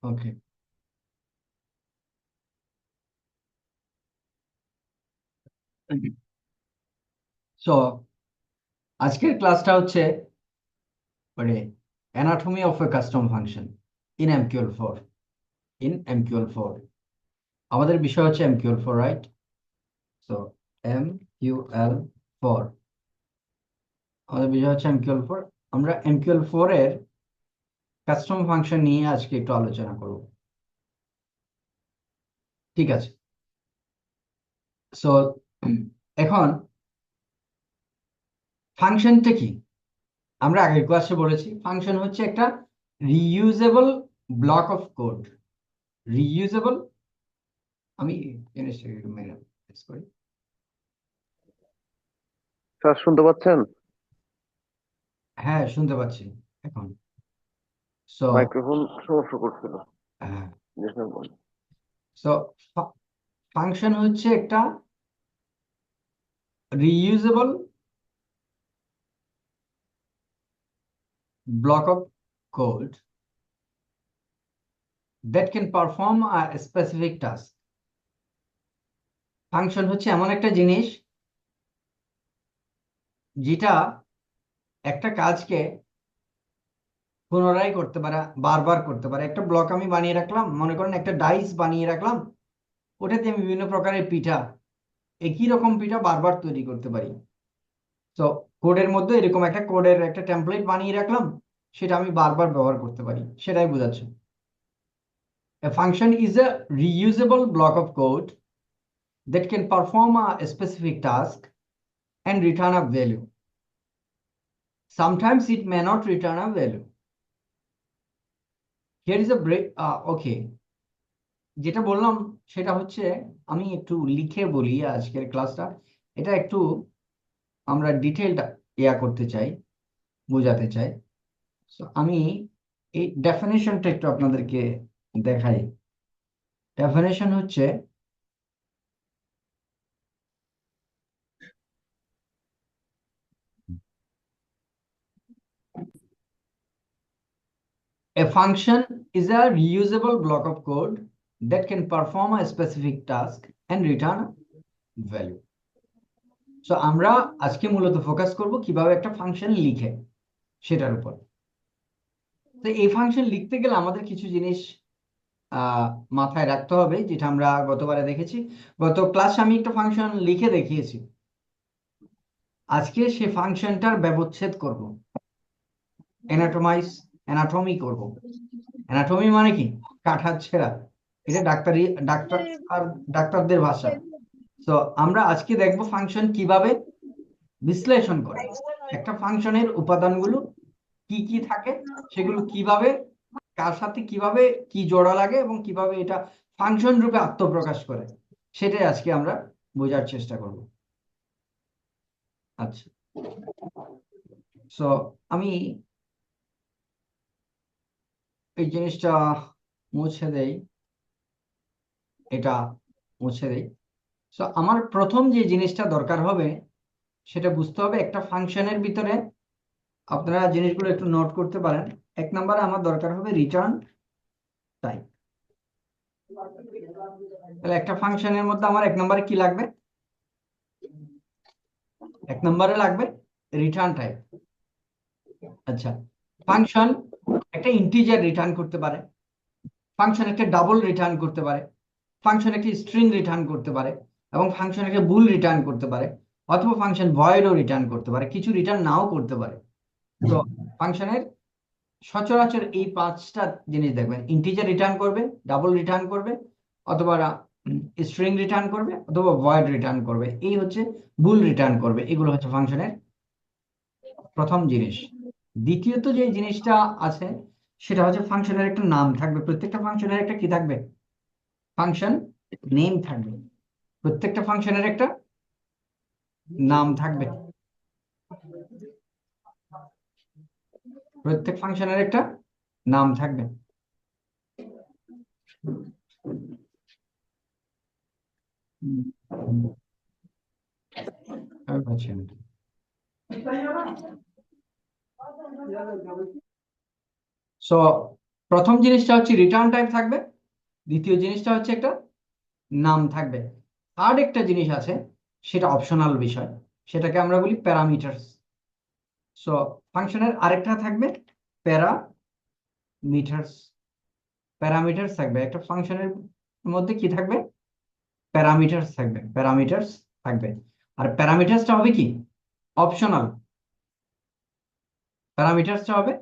ওকে, so আজকের ক্লাসটা হচ্ছে মানে anatomy of A custom function in MQL4। In MQL4 আমাদের বিষয় হচ্ছে MQL4, রাইট? সো MQL4 আমাদের বিষয় হচ্ছে MQL4। আমরা MQL4 এর কাস্টম ফাংশন নিয়ে আজকে একটু আলোচনা করব। ঠিক আছে, সো এখন ফাংশনটা কি? আমরা আগের ক্লাসে বলেছি ফাংশন হচ্ছে একটা reusable block of code. Reusable, আমি জিনিসটাকে একটু ম্যানেজ করি। স্যার শুনতে পাচ্ছেন? হ্যাঁ, শুনতে পাচ্ছি এখন। সো মাইক্রোফোন সমস্যা করছিল। হ্যাঁ, জি স্যার বলেন। সো ফাংশন হচ্ছে একটা reusable block of code that can perform a specific task. Function হচ্ছে এমন একটা জিনিস যেটা একটা কাজকে পুনরায় করতে পারে, বারবার করতে পারে। একটা ব্লক আমি বানিয়ে রাখলাম, মনে করেন একটা ডাইস বানিয়ে রাখলাম, ওটাতে আমি বিভিন্ন প্রকারের পিঠা, একই রকম পিঠা বারবার তৈরি করতে পারি। তো কোডের মধ্যে এরকম একটা কোডের একটা টেমপ্লেট বানিয়ে রাখলাম, সেটা আমি বারবার ব্যবহার করতে পারি, সেটাই বোঝাচ্ছে। A function is a reusable block of code that can perform a specific task and return a value. Sometimes it may not return a value. Here is a break. Okay, যেটা বললাম সেটা হচ্ছে, আমি একটু লিখে বলি আজকের ক্লাসটা। এটা একটু আমরা ডিটেলটা করতে চাই, বোঝাতে চাই। So, আমি এই ডেফিনেশনটা একটু আপনাদেরকে দেখাই। ডেফিনেশন হচ্ছে a function is a reusable block of code that can perform a specific task and return value. So আমরা আজকে মূলত ফোকাস করব কিভাবে একটা ফাংশন লিখে, সেটার উপর। তো এই ফাংশন লিখতে গেলে আমাদের কিছু জিনিস আহ মাথায় রাখতে হবে, যেটা আমরা গতবারে দেখেছি। গত ক্লাসে আমি একটা ফাংশন লিখে দেখিয়েছি। আজকে সে ফাংশনটার ব্যবচ্ছেদ করব, অ্যানাটমি করব। অ্যানাটমি মানে কি? কাটা ছেঁড়া। এটা ডাক্তার আর ডাক্তারদের ভাষা। তো আমরা আজকে দেখব ফাংশন কিভাবে বিশ্লেষণ করে, একটা ফাংশনের উপাদানগুলো কি কি থাকে, সেগুলো কিভাবে, কার সাথে কিভাবে কি জোড়া লাগে এবং কিভাবে এটা ফাংশন রূপে আত্মপ্রকাশ করে, সেটাই আজকে আমরা বোঝার চেষ্টা করব। আচ্ছা, সো আমি এই জিনিসটা মুছে দেই, এটা মুছে দেই। সো আমার প্রথম যে জিনিসটা দরকার হবে, সেটা বুঝতে হবে একটা ফাংশনের ভিতরে। আপনারা জিনিসগুলো একটু নোট করতে পারেন। এক নম্বরে আমার দরকার হবে রিটার্ন টাইপ। তাহলে একটা ফাংশনের মধ্যে আমার এক নম্বরে কি লাগবে? এক নম্বরে লাগবে রিটার্ন টাইপ। আচ্ছা, ফাংশন একটা ইন্টিজার রিটার্ন করতে পারে, ফাংশন একটা ডাবল রিটার্ন করতে পারে, ফাংশন একটা স্ট্রিং রিটার্ন করতে পারে, এবং ফাংশন একটা বুল রিটার্ন করতে পারে, অথবা ফাংশন ভয়েডও রিটার্ন করতে পারে, কিছু রিটার্ন নাও করতে পারে। তো ফাংশনের সচরাচর এই পাঁচটা জিনিস দেখবেন: ইন্টিজার রিটার্ন করবে, ডাবল রিটার্ন করবে, অথবা স্ট্রিং রিটার্ন করবে, অথবা ভয়েড রিটার্ন করবে, এই হচ্ছে বুল রিটার্ন করবে। এগুলো হচ্ছে ফাংশনের প্রথম জিনিস। দ্বিতীয়ত যে জিনিসটা আছে, সেটা হচ্ছে ফাংশনের একটা নাম থাকবে। প্রত্যেকটা ফাংশনের একটা কি থাকবে? ফাংশন নেম থাকবে। প্রত্যেকটা ফাংশনের একটা নাম থাকবে। প্রত্যেক ফাংশনের একটা নাম থাকবে। আমি পাচ্ছি না। সো প্রথম জিনিসটা হচ্ছে রিটার্ন টাইপ থাকবে, দ্বিতীয় জিনিসটা হচ্ছে একটা নাম থাকবে, থার্ড একটা জিনিস আছে, সেটা অপশনাল বিষয়, সেটাকে আমরা বলি প্যারামিটারস। সো ফাংশনের আরেকটা থাকবে প্যারামিটারস। প্যারামিটারস থাকবে একটা ফাংশনের মধ্যে, কি থাকবে? প্যারামিটারস থাকবে, প্যারামিটারস থাকবে। আর প্যারামিটারসটা হবে কি? অপশনাল। প্যারামিটারসটা হবে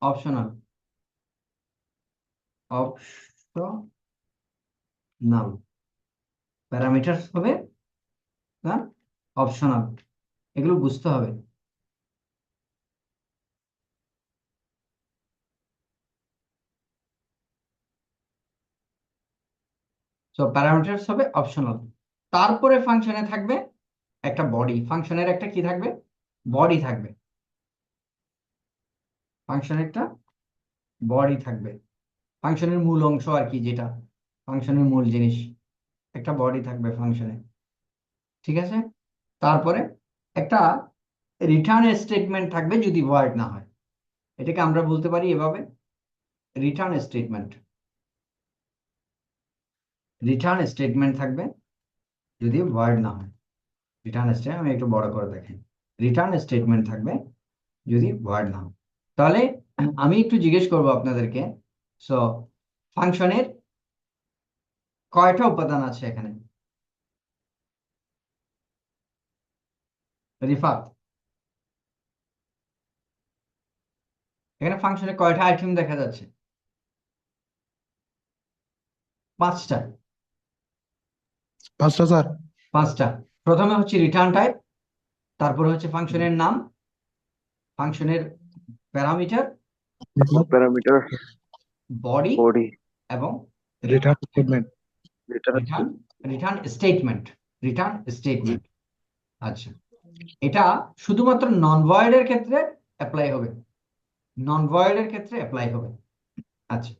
অপশনাল, অপশনাল। প্যারামিটারস হবে না, অপশনাল। এগুলো বুঝতে হবে। সো প্যারামিটারস হবে অপশনাল। তারপরে ফাংশনে থাকবে একটা বডি, ফাংশনের একটা কি থাকবে? বডি থাকবে। ফাংশনের একটা বডি থাকবে, ফাংশনের মূল অংশ আর কি, যেটা ফাংশনের মূল জিনিস, একটা বডি থাকবে ফাংশনে। ঠিক আছে? তারপরে একটা রিটার্ন স্টেটমেন্ট থাকবে যদি ভয়েড না হয়। এটাকে আমরা বলতে পারি এভাবে, রিটার্ন স্টেটমেন্ট। রিটার্ন স্টেটমেন্ট থাকবে যদি ভয়েড না হয়। রিটার্ন স্টেটমেন্ট আমি একটু বড় করে দেখেন, রিটার্ন স্টেটমেন্ট থাকবে যদি ভয়েড না হয়। তাহলে আমি একটু জিজ্ঞেস করব আপনাদেরকে, সো ফাংশনের কয়টা উপাদান আছে এখানে? রিফাত, এখানে ফাংশনে কয়টা আইটেম দেখা যাচ্ছে? 5টা। 5টা স্যার। 5টা। প্রথমে হচ্ছে রিটার্ন টাইপ, তারপরে হচ্ছে ফাংশনের নাম, ফাংশনের প্যারামিটার, প্যারামিটার, বডি, বডি, এবং return statement. Return return return statement. Return statement. আচ্ছা, এটা শুধুমাত্র নন ভয়েডের ক্ষেত্রে অ্যাপ্লাই হবে, নন ভয়েডের ক্ষেত্রে অ্যাপ্লাই হবে। আচ্ছা,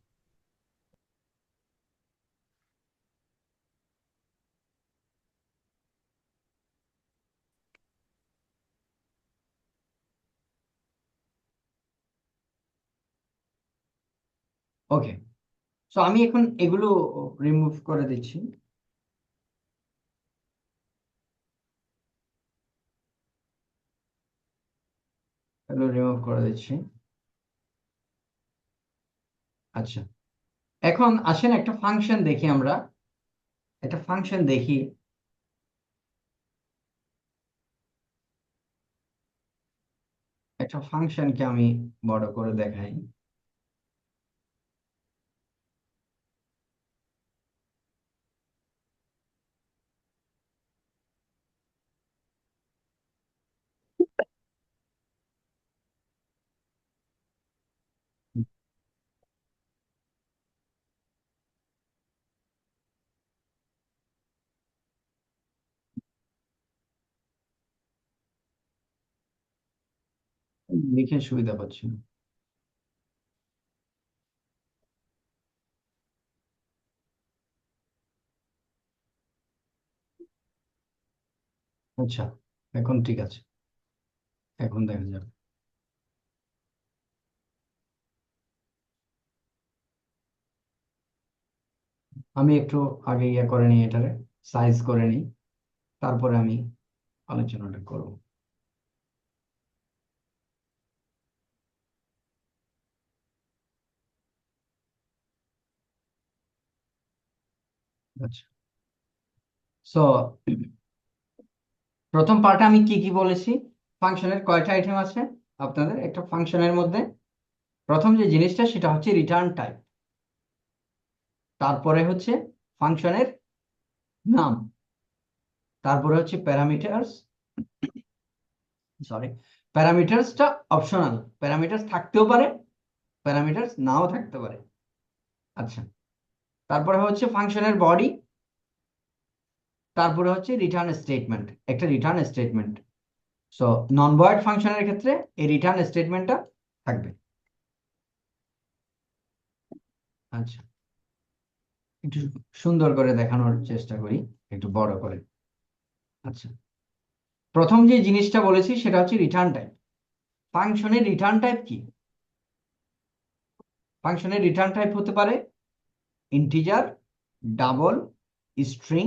ওকে। সো আমি এখন এগুলো রিমুভ করে দিচ্ছি। এগুলো রিমুভ করে দিচ্ছি। আচ্ছা, এখন আসেন একটা ফাংশন দেখি আমরা, একটা ফাংশন দেখি। একটা ফাংশনকে আমি বড় করে দেখাই। লিখে সুবিধা পাচ্ছি না। আচ্ছা, এখন ঠিক আছে, এখন দেখা যাবে। আমি একটু আগে ইয়ে করে নিই, এটারে সাইজ করে নিই, তারপরে আমি আলোচনাটা করব। আচ্ছা, সো প্রথম পার্টে আমি কি কি বলেছি? ফাংশনের কয়টা আইটেম আছে আপনাদের একটা ফাংশনের মধ্যে? প্রথম যে জিনিসটা সেটা হচ্ছে রিটার্ন টাইপ, তারপরে হচ্ছে ফাংশনের নাম, তারপরে হচ্ছে প্যারামিটারস। সরি, প্যারামিটারসটা অপশনাল, প্যারামিটারস থাকতেও পারে, প্যারামিটারস নাও থাকতে পারে। আচ্ছা, তারপরে হচ্ছে ফাংশনের বডি, তারপরে হচ্ছে রিটার্ন স্টেটমেন্ট, একটা রিটার্ন স্টেটমেন্ট। সো নন ভয়েড ফাংশনের ক্ষেত্রে এই রিটার্ন স্টেটমেন্টটা থাকবে। আচ্ছা, একটু সুন্দর করে দেখানোর চেষ্টা করি, একটু বড় করে। আচ্ছা, প্রথম যে জিনিসটা বলেছি সেটা হচ্ছে রিটার্ন টাইপ। ফাংশনের রিটার্ন টাইপ কি? ফাংশনের রিটার্ন টাইপ হতে পারে ইন্টিজার, ডাবল, স্ট্রিং,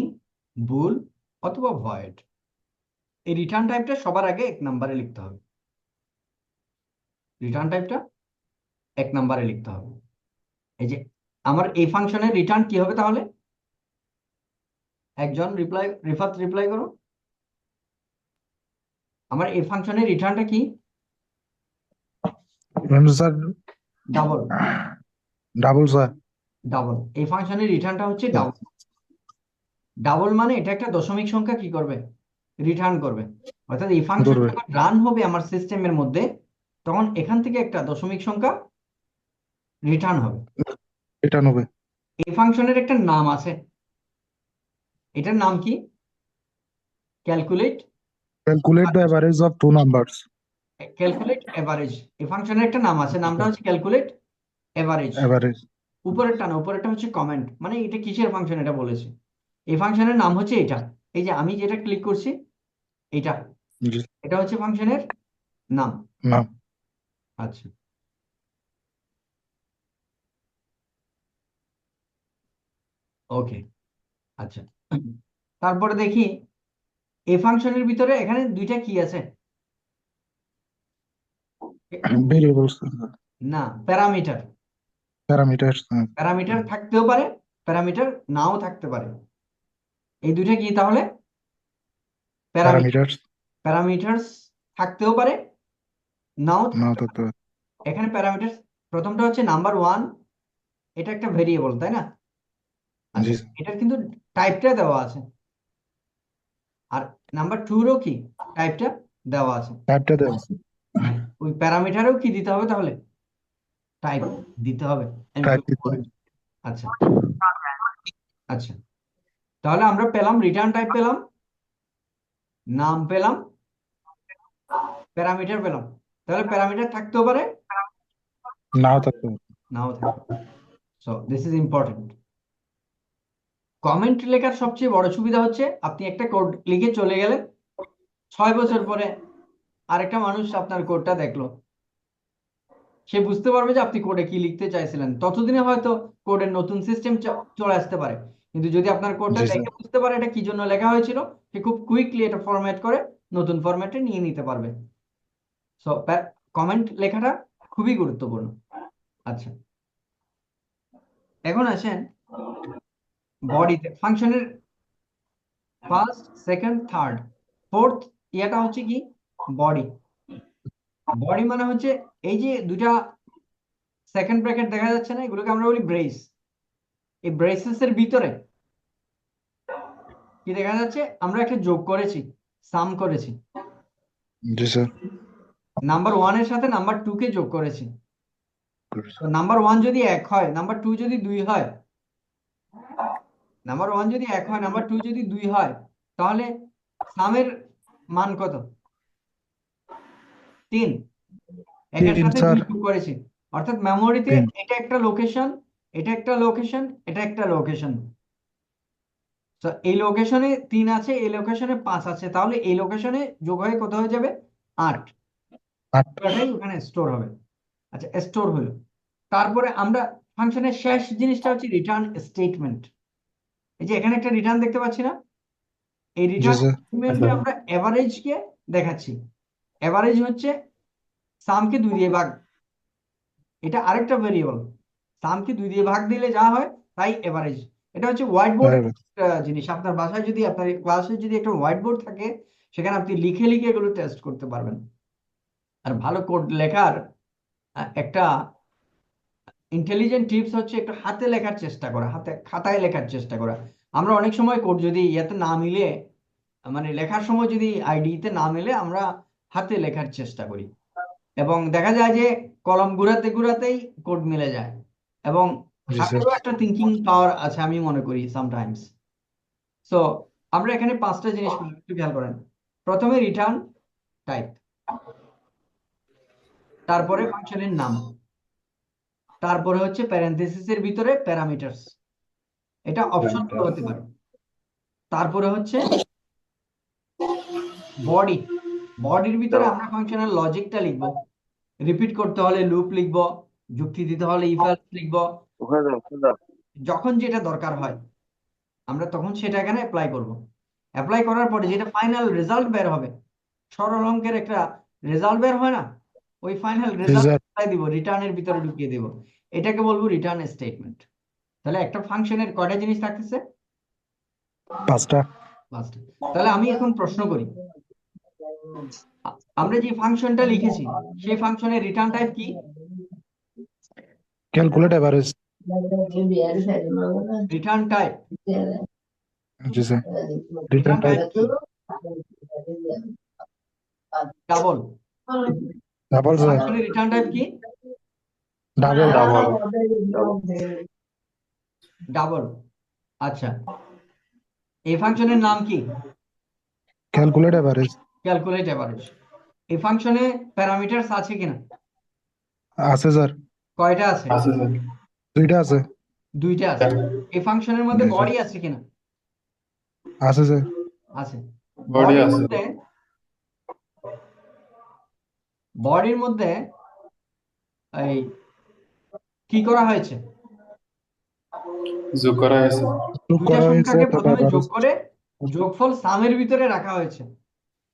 বুল অথবা ভয়েড। এই রিটার্ন টাইপটা সবার আগে 1 নম্বরে লিখতে হবে। রিটার্ন টাইপটা 1 নম্বরে লিখতে হবে। এই যে আমার এই ফাংশনের রিটার্ন কি হবে তাহলে? একজন রিফাত রিপ্লাই করো। আমার এই ফাংশনের রিটার্নটা কি? Sir double. Double sir. Double, এই ফাংশনের রিটার্নটা হচ্ছে ডাবল। ডাবল মানে এটা একটা দশমিক সংখ্যা কি করবে? রিটার্ন করবে। অর্থাৎ এই ফাংশন করবে। যখন রান হবে আমার সিস্টেমের মধ্যে, তখন এখান থেকে একটা দশমিক সংখ্যা রিটার্ন হবে। এটা নেবে। এই ফাংশনের একটা নাম আছে, এটার নাম কি? Calculate. Calculate the average of two numbers. Calculate average, এই ফাংশনের একটা নাম আছে, নামটা হচ্ছে ক্যালকুলেট এভারেজ। অ্যাভারেজ। উপরেরটা না, উপরেরটা হচ্ছে কমেন্ট, মানে এটা কিসের ফাংশন এটা বলেছে। এই ফাংশনের নাম হচ্ছে এটা। এই যে আমি যেটা ক্লিক করছি এটা, জি। এটা হচ্ছে ফাংশনের নাম। নাম। আচ্ছা, ওকে। আচ্ছা, তারপরে দেখি এই ফাংশনের ভিতরে এখানে দুইটা কি আছে? ভেরিয়েবলস। না, প্যারামিটার। প্যারামিটারস। প্যারামিটার থাকতেও পারে, প্যারামিটার নাও থাকতে পারে। এই দুইটা কি তাহলে? প্যারামিটার। প্যারামিটারস। প্যারামিটারস থাকতেও পারে, নাও নাও থাকতে পারে। থাকতে পারে। এখানে প্যারামিটার প্রথমটা হচ্ছে নাম্বার 1, এটা একটা ভেরিয়েবল তাই না? জি। আচ্ছা, এটার কিন্তু টাইপটা দেওয়া আছে। আর নাম্বার 2রও কি টাইপটা দেওয়া আছে। টাইপটা দেব। ওই প্যারামিটারেও কি দিতে হবে তাহলে? টাইপ দিতে হবে। আমি টাইপ একটু দিতে পরে। হবে। আচ্ছা আচ্ছা, তাহলে আমরা পেলাম রিটার্ন টাইপ, পেলাম নাম, পেলাম প্যারামিটার, পেলাম। তাহলে প্যারামিটার থাকতেও পারে, নাও থাকতে পারে। নাও থাকতে পারে। So this is important. Comment লেখার সবচেয়ে বড় সুবিধা হচ্ছে আপনি একটা কোড লিখে চলে গেলেন, 6 বছর পরে আরেকটা মানুষ আপনার কোডটা দেখলো, সে বুঝতে পারবে যে আপনি কোডে কি লিখতে চাইছিলেন। ততদিনে হয়তো কোডের নতুন সিস্টেম চলে আসতে পারে, কিন্তু যদি আপনার কোডটা জি স্যার। দেখে বুঝতে পারে এটা কি জন্য লেখা হয়েছিল, সে খুব কুইকলি এটা ফরম্যাট করে নতুন ফরম্যাটে নিয়ে নিতে পারবে। সো কমেন্ট লেখাটা খুবই গুরুত্বপূর্ণ। আচ্ছা, এখন আসেন বডিতে। ফাংশনের ফার্স্ট, সেকেন্ড, থার্ড, ফোর্থ ইয়াটা হচ্ছে কি? বডি। বডি মানে হচ্ছে এই যে দুটা সেকেন্ড ব্র্যাকেট দেখা যাচ্ছে না, এগুলোকে আমরা বলি ব্রেস। এই ব্রেসেস এর ভিতরে কি দেখা যাচ্ছে? আমরা একটা যোগ করেছি, সাম করেছি। জি স্যার। নাম্বার 1 এর সাথে নাম্বার 2 কে যোগ করেছি। তো নাম্বার 1 যদি 1 হয়, নাম্বার 2 যদি 2 হয়, নাম্বার 1 যদি 1 হয়, নাম্বার 2 যদি 2 হয়, তাহলে সামের মান কত? 3। একের 3 সাথে 2 স্যার। যোগ করেছি, অর্থাৎ মেমোরিতে 3। এটা একটা লোকেশন, এটা একটা লোকেশন, এটা একটা লোকেশন। তো এই লোকেশনে 3 আছে, এই লোকেশনে 5 আছে, তাহলে এই লোকেশনে যোগ হয়ে কত হয়ে যাবে? 8। 8। পুরোটাই ওখানে স্টোর হবে। আচ্ছা, স্টোর হলো। তারপরে আমরা ফাংশনের শেষ জিনিসটা হচ্ছে রিটার্ন স্টেটমেন্ট। এই যে এখানে একটা রিটার্ন দেখতে পাচ্ছি না, এই জি রিটার্ন স্যার। স্টেটমেন্টে আমরা এভারেজ কে দেখাচ্ছি। এভারেজ হচ্ছে সামকে 2 দিয়ে ভাগ, এটা আরেকটা ভেরিয়েবল। সামকে 2 দিয়ে ভাগ দিলে যা হয় তাই এভারেজ। এটা হচ্ছে হোয়াইট বোর্ড জিনিস। আপনার বাসায় যদি, আপনার ক্লাসে যদি একটা হোয়াইট বোর্ড থাকে, সেখানে আপনি লিখে লিখে এগুলো টেস্ট করতে পারবেন। আর ভালো কোড লেখার একটা ইন্টেলিজেন্ট টিপস হচ্ছে একটু হাতে লেখার চেষ্টা করা, হাতে খাতায় লেখার চেষ্টা করা। আমরা অনেক সময় কোড যদি ইয়াতে না মিলে, মানে লেখার সময় যদি আইডিতে না মিলে, আমরা হাতে লেখার চেষ্টা করি এবং দেখা যায় যে কলম ঘুরাতে ঘুরাতেই কোড মিলে যায়। এবং জি স্যার। হাতেরও একটা থিঙ্কিং পাওয়ার আছে আমি মনে করি সামটাইমস। সো আমরা এখানে 5টা জিনিস একটু খেয়াল করেন। প্রথমে রিটার্ন টাইপ, তারপরে ফাংশনের নাম, তারপরে হচ্ছে প্যারেনথেসিসের ভিতরে প্যারামিটারস, এটা অপশন হতে পারে। তারপরে হচ্ছে বডি। বডির ভিতরে আমরা ফাংশনের লজিকটা লিখবো, রিপিট করতে হলে লুপ লিখবো, যুক্তি দিতে হলে ইফ এলস লিখবো, ওখানে দাও, ওখানে দাও। যখন যেটা দরকার হয় আমরা তখন সেটা এখানে অ্যাপ্লাই করব। অ্যাপ্লাই করার পরে যেটা ফাইনাল রেজাল্ট বের হবে, সরল অঙ্কের একটা রেজাল্ট বের হয় না, ওই ফাইনাল জি রেজাল্ট স্যার দিব, রিটার্নের ভিতরে ঢুকিয়ে দেব, এটাকে বলবো রিটার্ন স্টেটমেন্ট। তাহলে একটা ফাংশনের কয়টা জিনিস থাকতেছে? 5টা পাঁচটা। তাহলে আমি এখন প্রশ্ন করি, আমরা যে ফাংশনটা লিখেছি সেই ফাংশনের রিটার্ন টাইপ কি? ক্যালকুলেট এভারেজ রিটার্ন টাইপ, জি sir return return type type কি? ডাবল। ডাবল স্যার ফাংশনের রিটার্ন টাইপ কি? Double double. ডাবল। আচ্ছা, এই ফাংশনের নাম কি? Calculate average calculate average. এই ফাংশনে প্যারামিটারস আছে কিনা? আছে স্যার কয়টা আছে? 2টা আছে দুইটা আছে। এই ফাংশনের মধ্যে জি স্যার বডি আছে কিনা? আছে স্যার আছে। বডি বডির আছে, মধ্যে বডির মধ্যে এই কি করা হয়েছে? যোগ করা হয়েছে। যোগ দুইটা করা হয়েছে সংখ্যাকে তো প্রথমে যোগ এভারেজ করে যোগফল সামের ভিতরে রাখা হয়েছে,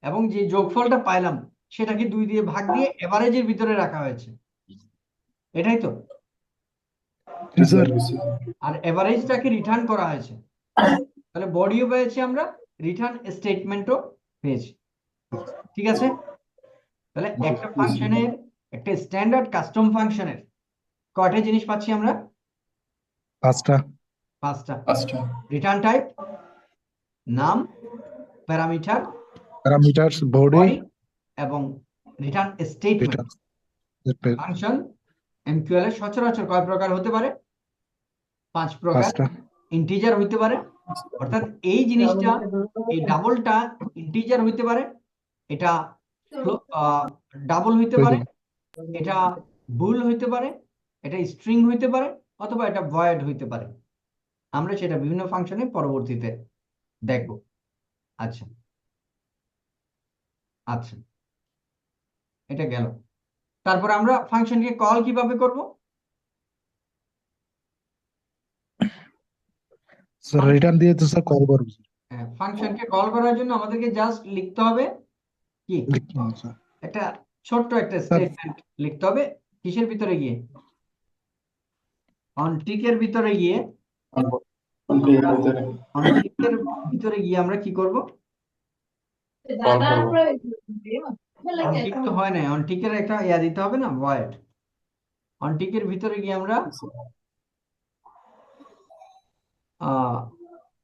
এবং যে যোগফলটা পাইলাম সেটাকে 2 দিয়ে ভাগ দিয়ে এভারেজের ভিতরে রাখা হয়েছে, এটাই তো? জি স্যার আর এভারেজটাকে রিটার্ন করা হয়েছে। তাহলে বডিও পেয়েছি আমরা, রিটার্ন স্টেটমেন্টও পেয়েছি। ঠিক আছে? তাহলে একটা ফাংশনের, একটা স্ট্যান্ডার্ড কাস্টম ফাংশনের কয়টা জিনিস পাচ্ছি আমরা? 5টা পাঁচটা। পাঁচটা। রিটার্ন টাইপ, নাম, প্যারামিটার, প্যারামিটারস বডি বডি এবং রিটার্ন স্টেটমেন্ট। রিটার্ন ফাংশন এমকিউএল এর সচরাচর কয় প্রকার হতে পারে? 5 প্রকার। 5টা ইন্টিজার হইতে পারে, অর্থাৎ এই জিনিসটা, এই ডাবলটা ইন্টিজার হইতে পারে, এটা ডাবল হইতে পারে, এটা বুল হইতে পারে, এটা স্ট্রিং হইতে পারে, অথবা এটা ভয়েড হইতে পারে। আমরা সেটা বিভিন্ন ফাংশনে পরবর্তীতে দেখব। আচ্ছা আচ্ছা, এটা গেল। তারপর আমরা ফাংশনকে কল কিভাবে করব? স্যার রিটার্ন দিয়ে তো স্যার কল করব হ্যাঁ, ফাংশনকে কল করার জন্য আমাদেরকে জাস্ট লিখতে হবে কি, লিখতে হবে স্যার একটা ছোট্ট একটা স্যার স্টেটমেন্ট লিখতে হবে। কিসের ভিতরে গিয়ে? অনটিকের ভিতরে গিয়ে, অনটিকের ভিতরে গিয়ে আমরা কি করব? কল করব। অনটিক তো হয় না, অনটিকের একটা ইয়া দিতে হবে না, ভয়েড। অনটিকের ভিতরে গিয়ে আমরা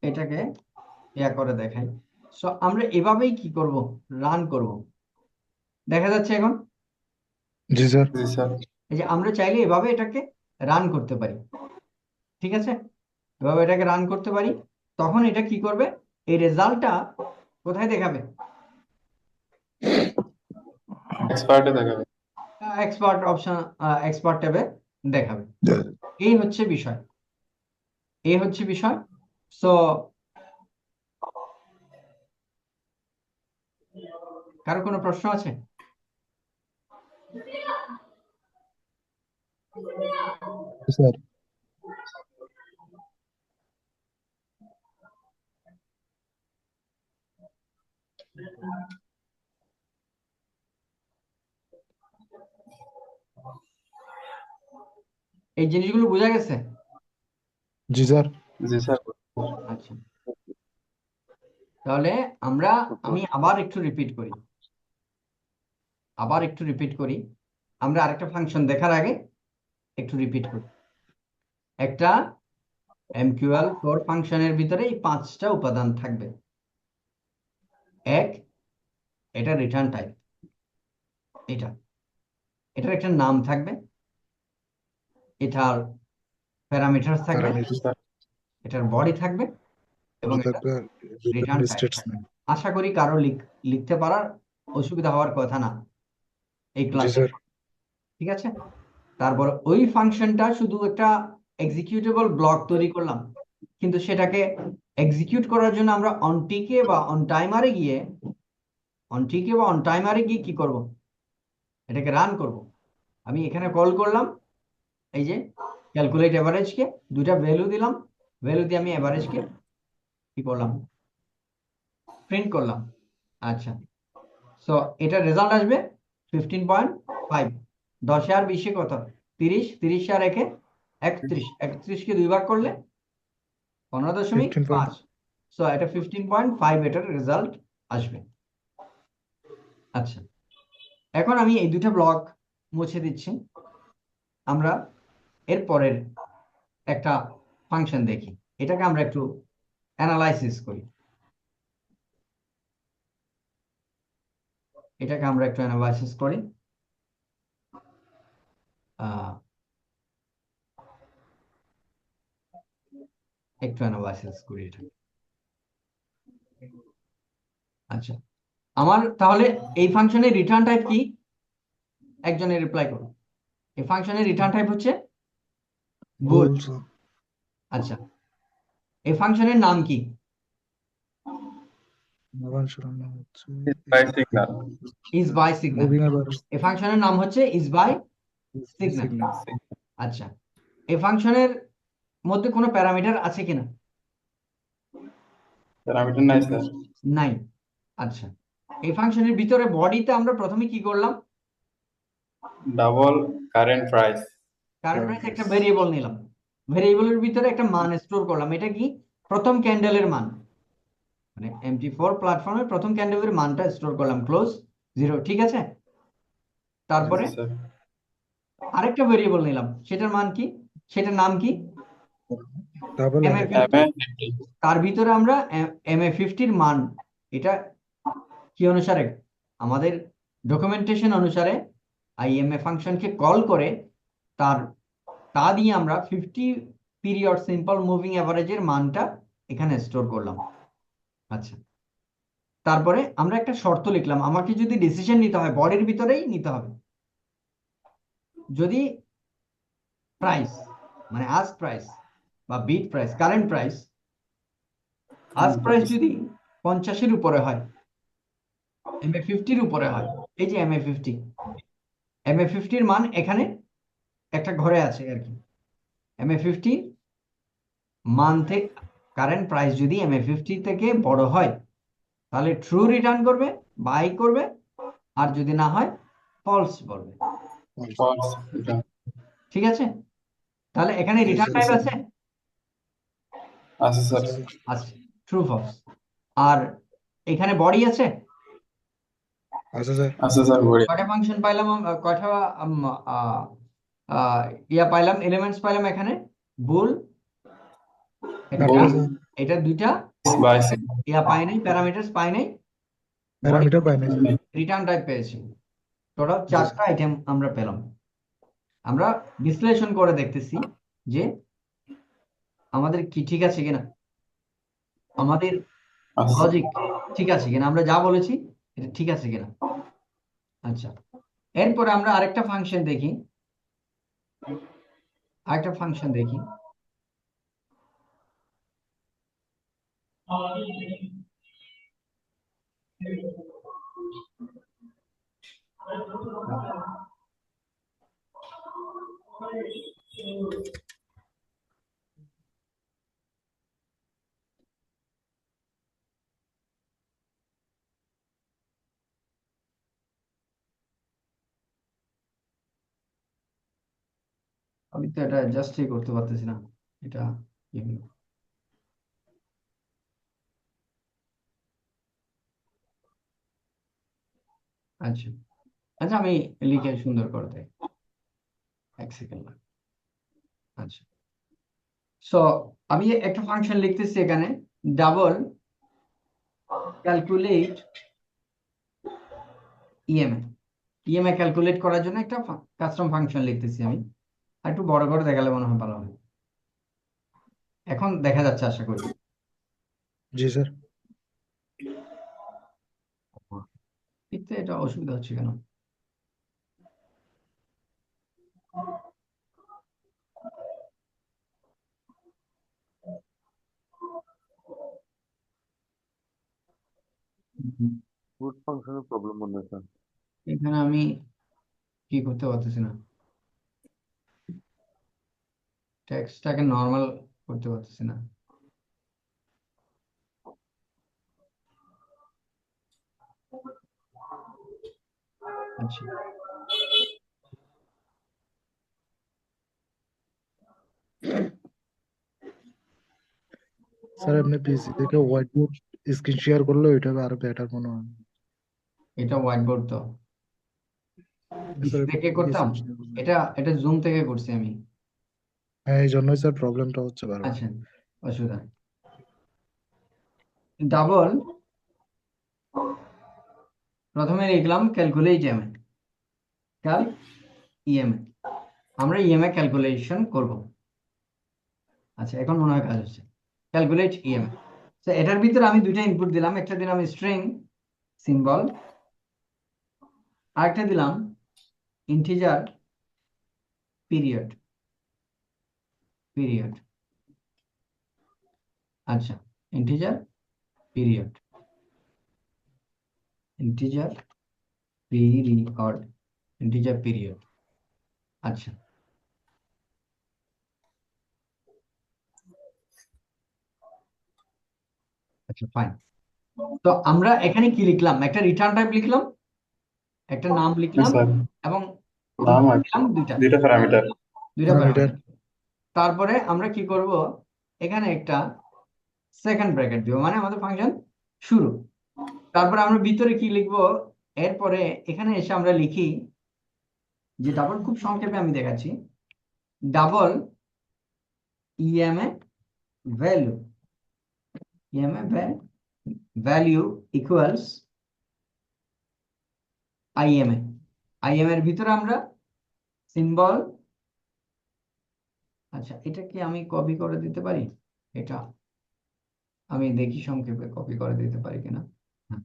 এটাকে ইয়া করে দেখাই। সো আমরা এভাবেই কি করব, রান করব। দেখা যাচ্ছে এখন? জি স্যার জি স্যার। এই যে আমরা চাইলে এভাবে এটাকে রান করতে পারি। ঠিক আছে? এভাবে এটাকে রান করতে পারি। তখন এটা কি করবে, এই রেজাল্টটা কোথায় দেখাবে? এক্সপার্টে দেখাবে। এক্সপার্ট অপশন, এক্সপার্ট ট্যাবে দেখাবে। এই হচ্ছে বিষয়, এই হচ্ছে বিষয়। সো কারো কোনো প্রশ্ন আছে? স্যার এই জিনিসগুলো বোঝা গেছে? জি স্যার জি স্যার। আচ্ছা, তাহলে আমি আবার একটু রিপিট করি, আমরা আরেকটা ফাংশন দেখার আগে একটু রিপিট করি। একটা এমকিউএল ফর ফাংশনের ভিতরে এই 5টা উপাদান থাকবে। এক, এটা রিটার্ন টাইপ, এটার একটা নাম থাকবে, এটার প্যারামিটার থাকবে, প্যারামিটার এটার বডি থাকবে, এবং এটা থাকবে রিটার্ন রিটার্ন টাইপ থাকবে। স্টেটমেন্ট আশা করি কারো লিখতে পারার অসুবিধা হওয়ার কথা না এই জি ক্লাসে। স্যার ঠিক আছে? তারপর ওই ফাংশনটা শুধু একটা এক্সিকিউটেবল ব্লক তৈরি করলাম, কিন্তু সেটাকে এক্সিকিউট করার জন্য আমরা অনটিকে বা অন টাইমারে গিয়ে কি করব? এটাকে রান করব। আমি এখানে কল করলাম, এই যে ক্যালকুলেট এভারেজকে দুইটা ভ্যালু দিলাম, ভ্যালু দিয়ে আমি এভারেজকে কি করলাম, প্রিন্ট করলাম। আচ্ছা, সো এটা রেজাল্ট আসবে 15.5। 10 আর 20 কত, 30, 30 আর 1 31, 31কে 2 ভাগ করলে 15.5। 15.5 সো এটা 15.5 এটার রেজাল্ট আসবে। আচ্ছা, এখন আমি এই দুটো ব্লক মুছে দিচ্ছি। আমরা এর পরের একটা ফাংশন দেখি, এটাকে আমরা একটু অ্যানালাইসিস করি। এটাকে আমরা একটু অ্যানালাইসিস করি। একটু অ্যানালাইসিস করি এটা। আচ্ছা, আমার তাহলে এই ফাংশনের রিটার্ন টাইপ কি? একজনের রিপ্লাই করুন। এই ফাংশনের রিটার্ন টাইপ হচ্ছে বুল। বুল স্যার আচ্ছা, এই ফাংশনের নাম কি? নবাংশের নাম হচ্ছে by signal is by signal. অভিনব এই ফাংশনের নাম হচ্ছে ইজ বাই সিগন্যাল। সিগন্যাল আচ্ছা, এই ফাংশনের মধ্যে কোনো প্যারামিটার আছে কিনা? প্যারামিটার নাই স্যার। নাই। আচ্ছা, এই ফাংশনের ভিতরে বডিতে আমরা প্রথমে কি করলাম? Double current price. Current price একটা ভেরিয়েবল নিলাম, ভেরিয়েবলের ভিতরে একটা মান স্টোর করলাম। এটা কি? প্রথম ক্যান্ডেলের মান, মানে MT4 প্ল্যাটফর্মের প্রথম ক্যান্ডেলের মানটা স্টোর করলাম, ক্লোজ 0। ঠিক আছে, তারপরে স্যার আরেকটা ভেরিয়েবল নিলাম, সেটার মান কি, সেটার নাম কি? Double MA50। MA50 তার ভিতরে আমরা MA50 মান, এটা কি অনুসারে, আমাদের ডকুমেন্টেশন অনুসারে IMA ফাংশনকে কল করে তার তা দিয়ে আমরা 50 পিরিয়ড সিম্পল মুভিং অ্যাভারেজের মানটা এখানে স্টোর করলাম। আচ্ছা, তারপরে আমরা একটা শর্ত লিখলাম, আমাকে যদি ডিসিশন নিতে হয় বডির ভিতরেই নিতে হবে। যদি প্রাইস, মানে আজ প্রাইস বা বিট প্রাইস, কারেন্ট প্রাইস, আজ প্রাইস যদি 50-এর উপরে হয়, MA50-র উপরে হয়, এই যে MA50-র মান এখানে একটা ঘরে আছে আর কি। MA50 মান থেকে কারেন্ট প্রাইস যদি MA50 থেকে বড় হয় তাহলে ট্রু রিটার্ন করবে, বাই করবে, আর যদি না হয় ফলস বলবে। ফলস এটা। ঠিক আছে, তাহলে এখানে রিটার্ন টাইপ আছে, আছে স্যার। আছে, ট্রু ফলস। আর এখানে বডি আছে, আছে স্যার আছে স্যার বড়ি। কয়টা ফাংশন পাইলাম, কয়টা উম, আহ, আহ, ইয়া পাইলাম, এলিমেন্টস পাইলাম এখানে? বুল একটা, আটটা স্যার এটা দুইটা, বাই সিগন্যাল ইয়া পাই নাই, প্যারামিটারস পাই নাই, বডি, প্যারামিটার পাই নাই স্যার রিটার্ন টাইপ পেয়েছি। টোটাল জি 4টা আইটেম আমরা পেলাম। আমরা বিশ্লেষণ করে দেখতেছি যে আমাদের কি ঠিক আছে কিনা, আমাদের আছে। লজিক ঠিক আছে কিনা, আমরা যা বলেছি এটা ঠিক আছে কিনা। আচ্ছা, এরপরে আমরা আরেকটা ফাংশন দেখি, আরেকটা ফাংশন দেখি। আমি তো এটা জাস্টই করতে পারতেছি না, এটা কি হলো? আচ্ছা, আচ্ছা, আমি লিখে সুন্দর করে দেই, এক সেকেন্ড। আচ্ছা, সো আমি একটা ফাংশন লিখতেছি এখানে, ডাবল ক্যালকুলেট ইএমএ ক্যালকুলেট করার জন্য একটা কাস্টম ফাংশন লিখতেছি আমি। আর একটু বড় করে দেখালে মনে হয় ভালো হয়। এখন দেখা যাচ্ছে আশা করি। জি স্যার লিখতে এটা অসুবিধা হচ্ছে কেন? বুট ফাংশনের প্রবলেম মনে হয় স্যার। এখানে আমি কি করতে পারতেছি না। টেক্সটটাকে নর্মাল করতে পারতেছি না। আচ্ছা, স্যার আপনি পিসি থেকে হোয়াইট বোর্ড স্ক্রিন শেয়ার করলে ওইটা আরো বেটার মনে হয়। এটা হোয়াইট বোর্ড তো স্যার পিসি থেকে করতাম। স্ক্রিন শেয়ার করলে এটা জুম থেকে করছি আমি। হ্যাঁ এই জন্যই স্যার প্রবলেমটা হচ্ছে বারবার। আচ্ছা, অসুবিধা নেই। ডাবল প্রথমে লিখলাম ক্যালকুলেট ইএমএ, ক্যালক ইএমএ, আমরা ইএমএ ক্যালকুলেশন করব। আচ্ছা, এখন মনে হয় কাজ হচ্ছে। ক্যালকুলেট ইএমএ, তো এটার ভিতরে আমি দুইটা ইনপুট দিলাম, একটা দিলাম স্ট্রিং সিম্বল, আরেকটা দিলাম ইন্টিজার পিরিয়ড। পিরিয়ড, আচ্ছা, integer period, integer period, integer period. আচ্ছা, আচ্ছা ফাইন। তো আমরা এখানে কি লিখলাম? একটা রিটার্ন টাইপ লিখলাম, একটা নাম লিখলাম, স্যার এবং নাম input আর দিলাম দুইটা দুইটা প্যারামিটার। দুইটা প্যারামিটার প্যারামিটার। তারপরে আমরা কি করব? এখানে একটা সেকেন্ড ব্র্যাকেট দিব, মানে আমাদের ফাংশন শুরু। তারপরে আমরা ভিতরে কি লিখবো? এরপরে এখানে এসে আমরা লিখি যে ডাবল, খুব সংক্ষেপে আমি দেখাচ্ছি, double EMA value, EMA value equals IMA. IMA এর ভিতরে আমরা সিম্বল, আচ্ছা এটা কি আমি কপি করে দিতে পারি? এটা আমি দেখি সংক্ষেপে কপি করে দিতে পারি কিনা। হ্যাঁ,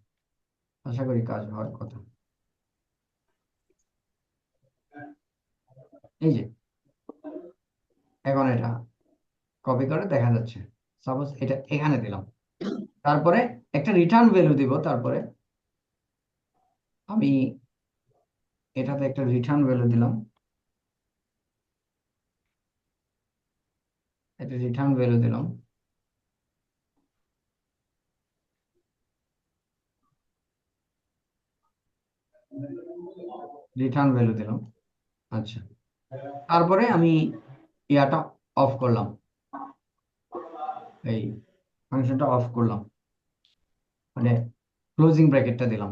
আশা করি কাজ হওয়ার কথা। এই যে এখন এটা কপি করে দেখা যাচ্ছে। সাপোজ এটা এখানে দিলাম, তারপরে একটা রিটার্ন ভ্যালু দিব। তারপরে আমি এটাতে একটা রিটার্ন ভ্যালু দিলাম, একটা রিটার্ন ভ্যালু দিলাম, রিটার্ন ভ্যালু দিলাম। আচ্ছা, তারপরে আমি ইয়াটা অফ করলাম, এই ফাংশনটা অফ করলাম, মানে ক্লোজিং ব্র্যাকেটটা দিলাম।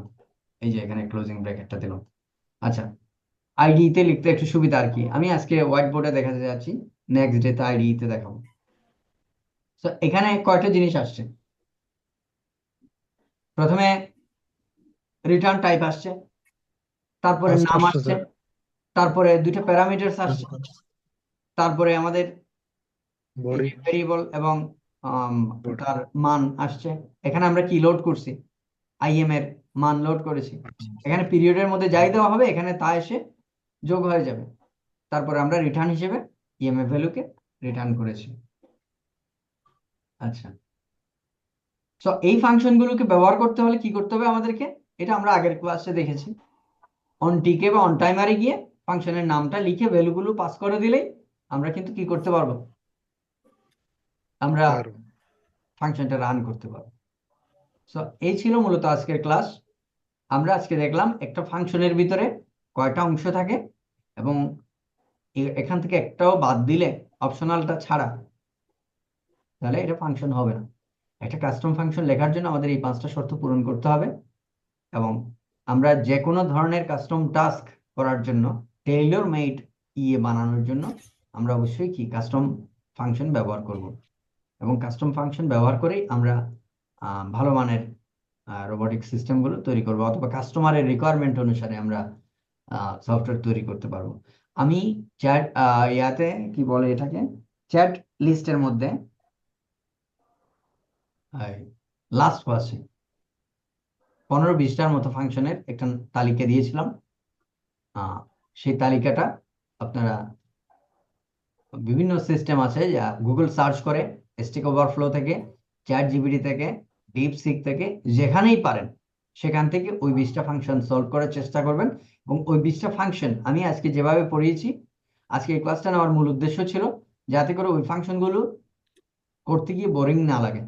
এই যে এখানে ক্লোজিং ব্র্যাকেটটা দিলাম। আচ্ছা, আইডিতে লিখতে একটু সুবিধা আর কি। আমি আজকে হোয়াইট বোর্ডে দেখাতে যাচ্ছি, নেক্সট ডে তে আইডিতে দেখাবো। তো এখানে কয়টা জিনিস আসছে? প্রথমে রিটার্ন টাইপ আসছে, তারপরে ফার্স্ট নাম আসছে আসছে, স্যার, তারপরে দুইটা প্যারামিটারস আসছে, তারপরে আমাদের বডি ভেরিয়েবল এবং আম, বডি তার মান আসছে। এখানে আমরা কি লোড করছি? আইএম এর মান লোড করেছি। এখানে পিরিয়ডের মধ্যে যাই দেওয়া হবে, এখানে তা এসে যোগ হয়ে যাবে। তারপরে আমরা রিটার্ন হিসেবে ইএমএফ ভ্যালুকে রিটার্ন করেছি। আচ্ছা, তো এই ফাংশনগুলোকে ব্যবহার করতে হলে কি করতে হবে আমাদেরকে? এটা আমরা আগের ক্লাসে দেখেছি। অন টিকে বা অন টাইমারে গিয়ে ফাংশনের নামটা লিখে ভ্যালুগুলো পাস করে দিলেই আমরা কিন্তু কি করতে পারবো? আমরা আর ফাংশনটা রান করতে পারবো। তো এই ছিল মূলত আজকের ক্লাস। আমরা আজকে দেখলাম একটা ফাংশনের ভিতরে কয়টা অংশ থাকে, এবং এখান থেকে একটাও বাদ দিলে, অপশনালটা ছাড়া, তাহলে এটা ফাংশন হবে না। একটা কাস্টম ফাংশন লেখার জন্য আমাদের এই 5টা শর্ত পূরণ করতে হবে, এবং আমরা যে কোনো ধরনের কাস্টম টাস্ক করার জন্য, টেইলর মেড ইয়ে বানানোর জন্য আমরা অবশ্যই কি কাস্টম ফাংশন ব্যবহার করব, এবং কাস্টম ফাংশন ব্যবহার করেই আমরা ভালো মানের রোবোটিক সিস্টেমগুলো তৈরি করব, অথবা কাস্টমারের রিকোয়ারমেন্ট অনুসারে আমরা সফটওয়্যার তৈরি করতে পারবো। আমি চ্যাট ইয়াতে কি বলে এটাকে, চ্যাট লিস্টের মধ্যে লাস্ট ক্লাসে 15-20টার মতো ফাংশনের একটা তালিকা দিয়েছিলাম। সেই তালিকাটা আপনারা, বিভিন্ন সিস্টেম আছে যা গুগল সার্চ করে, স্ট্যাক ওভারফ্লো থেকে, চ্যাট জিপিটি থেকে, ডিপসিক থেকে, যেখানেই পারেন সেখান থেকে ওই 20টা ফাংশন সলভ করার চেষ্টা করবেন। এবং ওই 20টা ফাংশন আমি আজকে যেভাবে পড়িয়েছি, আজকে এই ক্লাসটা নেওয়ার মূল উদ্দেশ্য ছিল যাতে করে ওই ফাংশনগুলো করতে গিয়ে বোরিং না লাগে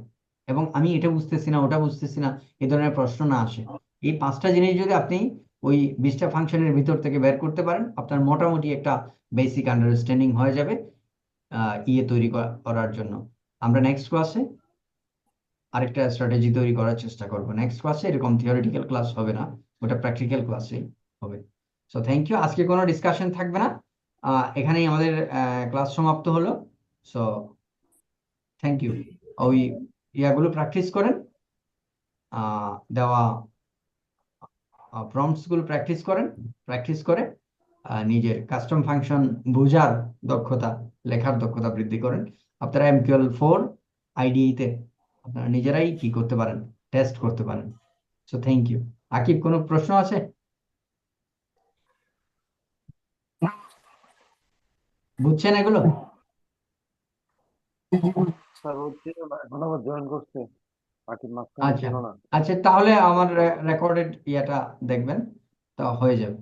এবং আমি এটা বুঝতেছি না ওটা বুঝতেছি না এই ধরনের প্রশ্ন না আসে। এই 5টা জিনিস যদি আপনি ওই 20টা ফাংশনের ভিতর থেকে বের করতে পারেন, আপনার মোটামুটি একটা বেসিক আন্ডারস্ট্যান্ডিং হয়ে যাবে তৈরি করার জন্য। আমরা নেক্সট ক্লাসে আরেকটা স্ট্র্যাটেজি তৈরি করার চেষ্টা করব। নেক্সট ক্লাসে এরকম থিওরিটিক্যাল ক্লাস হবে না, ওটা প্র্যাকটিক্যাল ক্লাসেই হবে। So thank you. আজকে কোনো ডিসকাশন থাকবে না, এখানেই আমাদের ক্লাস সমাপ্ত হলো। So thank you. ওই ইয়াগুলো প্র্যাকটিস করেন, দেওয়া প্রম্পটস গুলো প্র্যাকটিস করে নিজের কাস্টম ফাংশন বোঝার দক্ষতা, লেখার দক্ষতা বৃদ্ধি করেন। আপনারা MQL4 IDE-তে আপনারা নিজেরাই কি করতে পারেন, টেস্ট করতে পারেন। So thank you. আকিব, কোনো প্রশ্ন আছে? বুঝছেন এগুলো? স্যার ও ছিল না, এখন আবার জয়েন করছে, আকিব মাঝখানে আচ্ছা ছিল না। আচ্ছা, তাহলে আমার রেকর্ডেড ইয়াটা দেখবেন, তা হয়ে যাবে।